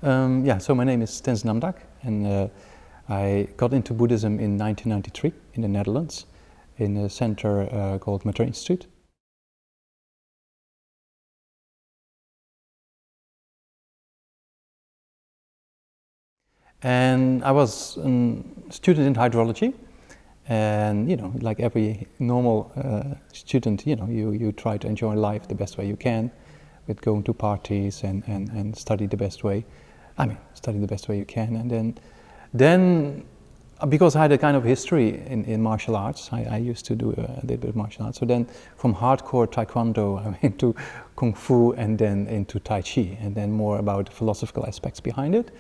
So my name is Tenzin Namdak, and I got into Buddhism in 1993 in the Netherlands, in a center called Matter Institute. And I was a student in hydrology, and like every normal student, you try to enjoy life the best way you can, with going to parties and study the best way. Study the best way you can, and then because I had a kind of history in martial arts, I used to do a little bit of martial arts. So then, from hardcore taekwondo, I went to kung fu, and then into tai chi, and then more about the philosophical aspects behind it.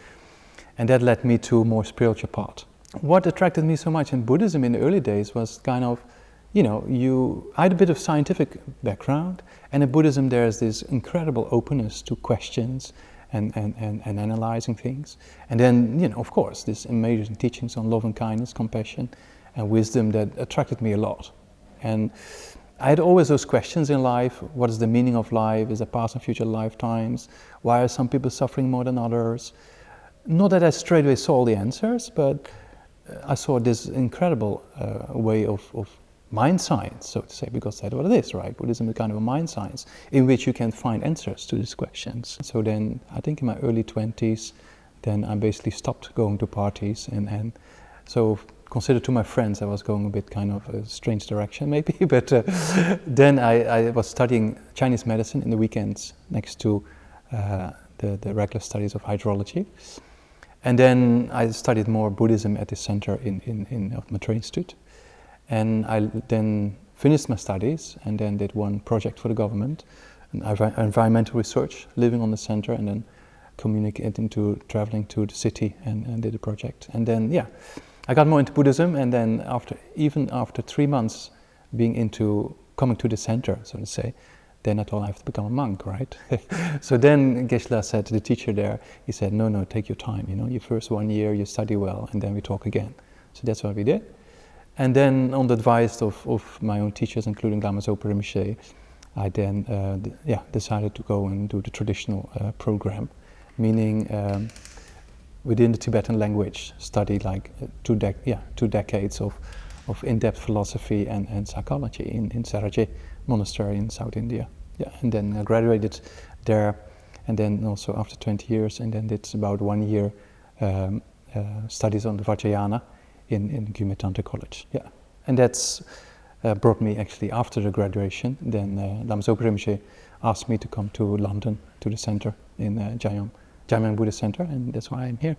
And that led me to a more spiritual part. What attracted me so much in Buddhism in the early days was kind of, I had a bit of scientific background, and in Buddhism there's this incredible openness to questions and analyzing things. And then, of course, this amazing teachings on love and kindness, compassion and wisdom that attracted me a lot. And I had always those questions in life. What is the meaning of life? Is there past and future lifetimes? Why are some people suffering more than others? Not that I straight away saw the answers, but I saw this incredible way of mind science, so to say, because that's what it is, right? Buddhism is kind of a mind science in which you can find answers to these questions. So then, I think in my early 20s, then I basically stopped going to parties, and so considered to my friends I was going a bit kind of a strange direction maybe, but then I was studying Chinese medicine in the weekends next to the regular studies of hydrology. And then I studied more Buddhism at the center in Matter Institute. And I then finished my studies and then did one project for the government, environmental research, living on the center, and then traveling to the city and did a project. And then, I got more into Buddhism, and then after 3 months coming to the center, so to say, then I thought I have to become a monk, right? So then Geshe said to the teacher there, he said, no, take your time, your first 1 year, you study well, and then we talk again. So that's what we did. And then on the advice of my own teachers, including Lama Zopa Rinpoche, I then decided to go and do the traditional program, meaning within the Tibetan language, study like 2 decades of in-depth philosophy and psychology in Saraje monastery in South India. And then I graduated there, and then also after 20 years, and then did about 1 year studies on the Vajrayana in Gyume College. And that's brought me actually after the graduation. Then Lama Zopa Rinpoche asked me to come to London to the center in Jamyang Buddhist Center, and that's why I'm here.